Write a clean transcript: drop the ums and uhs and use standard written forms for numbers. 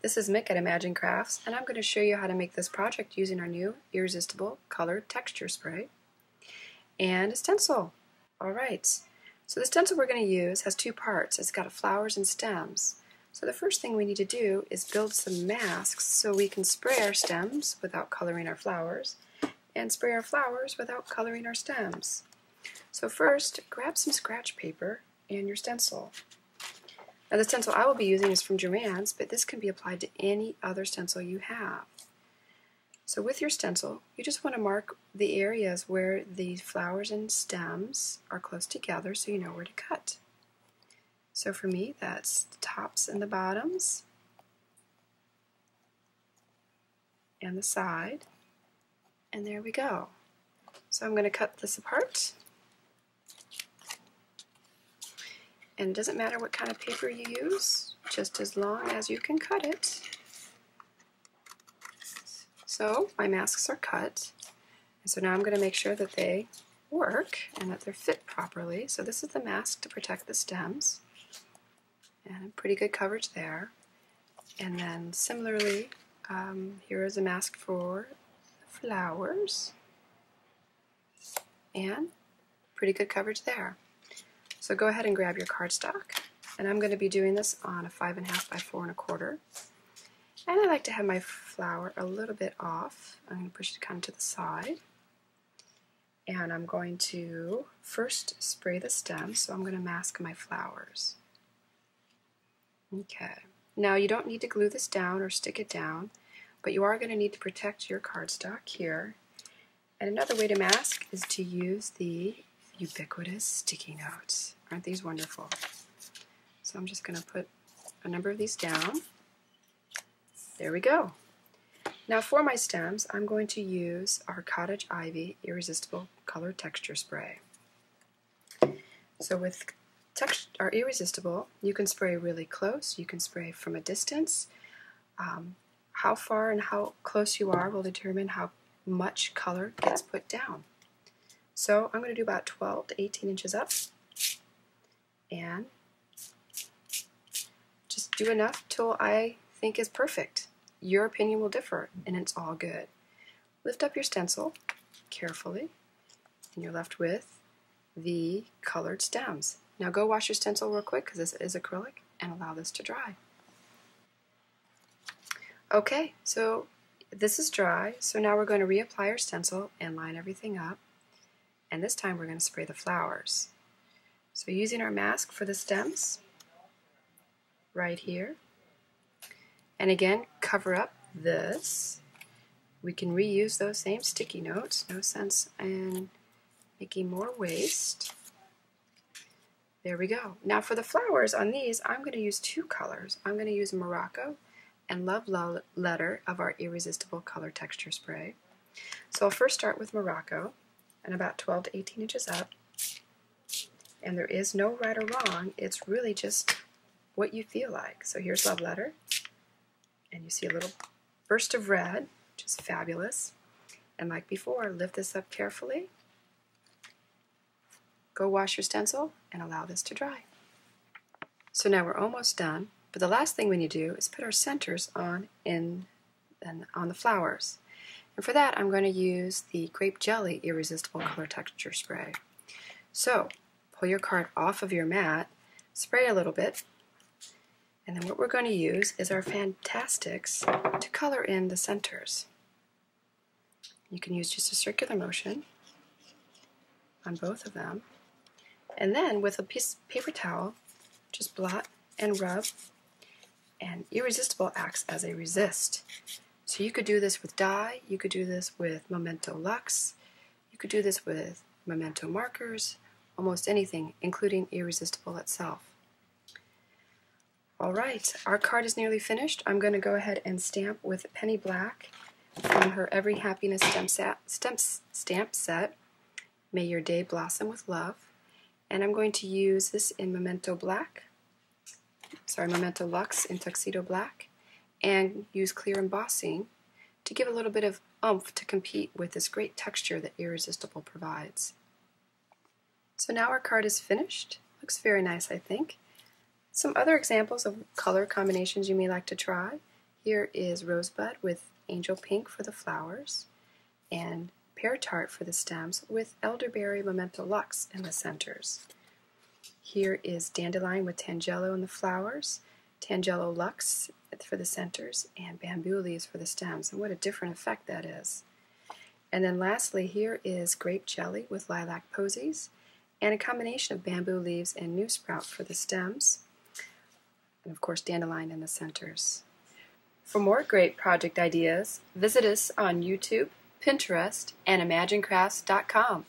This is Mick at Imagine Crafts, and I'm going to show you how to make this project using our new irRESISTible colored texture spray and a stencil. Alright, so the stencil we're going to use has two parts. It's got flowers and stems. So the first thing we need to do is build some masks so we can spray our stems without coloring our flowers and spray our flowers without coloring our stems. So first, grab some scratch paper and your stencil. Now the stencil I will be using is from Joann's, but this can be applied to any other stencil you have. So with your stencil, you just want to mark the areas where the flowers and stems are close together so you know where to cut. So for me, that's the tops and the bottoms, and the side, and there we go. So I'm going to cut this apart. And it doesn't matter what kind of paper you use, just as long as you can cut it. So my masks are cut, and so now I'm going to make sure that they work and that they're fit properly. So this is the mask to protect the stems, and pretty good coverage there. And then similarly, here is a mask for the flowers, and pretty good coverage there. So go ahead and grab your cardstock, and I'm going to be doing this on a 5.5 by 4 1/4. And I like to have my flower a little bit off. I'm going to push it kind of to the side, and I'm going to first spray the stem, so I'm going to mask my flowers. Okay, now you don't need to glue this down or stick it down, but you are going to need to protect your cardstock here. And another way to mask is to use the ubiquitous sticky notes. Aren't these wonderful? So I'm just going to put a number of these down. There we go. Now for my stems, I'm going to use our Cottage Ivy irRESISTible color texture spray. So with our irRESISTible, you can spray really close, you can spray from a distance. How far and how close you are will determine how much color gets put down. So I'm going to do about 12 to 18 inches up, and just do enough till I think is perfect. Your opinion will differ, and it's all good. Lift up your stencil carefully, and you're left with the colored stems. Now go wash your stencil real quick, because this is acrylic, and allow this to dry. Okay, so this is dry, so now we're going to reapply our stencil and line everything up. And this time we're going to spray the flowers. So using our mask for the stems, right here, and again cover up this. We can reuse those same sticky notes, no sense in making more waste. There we go. Now for the flowers on these, I'm going to use two colors. I'm going to use Morocco and Love Letter of our irRESISTible color texture spray. So I'll first start with Morocco, and about 12 to 18 inches up. And there is no right or wrong, it's really just what you feel like. So here's Love Letter, and you see a little burst of red, which is fabulous. And like before, lift this up carefully, go wash your stencil, and allow this to dry. So now we're almost done, but the last thing we need to do is put our centers on the flowers. And for that, I'm going to use the Grape Jelly irRESISTible color texture spray. So pull your card off of your mat, spray a little bit, and then what we're going to use is our Fantastics to color in the centers. You can use just a circular motion on both of them, and then with a piece of paper towel, just blot and rub, and irRESISTible acts as a resist. So you could do this with dye, you could do this with Memento Luxe, you could do this with Memento markers, almost anything, including irRESISTible itself. Alright, our card is nearly finished. I'm going to go ahead and stamp with Penny Black from her Every Happiness stamp set, May Your Day Blossom with Love. And I'm going to use this in Memento Luxe in Tuxedo Black, and use clear embossing to give a little bit of oomph to compete with this great texture that irRESISTible provides. So now our card is finished. Looks very nice, I think. Some other examples of color combinations you may like to try. Here is Rosebud with Angel Pink for the flowers, and Pear Tart for the stems with Elderberry Memento Luxe in the centers. Here is Dandelion with Tangelo in the flowers, Tangelo Luxe for the centers, and Bamboo Leaves for the stems. And what a different effect that is. And then lastly, here is Grape Jelly with Lilac Posies, and a combination of Bamboo Leaves and New Sprout for the stems, and of course Dandelion in the centers. For more great project ideas, visit us on YouTube, Pinterest, and ImagineCrafts.com.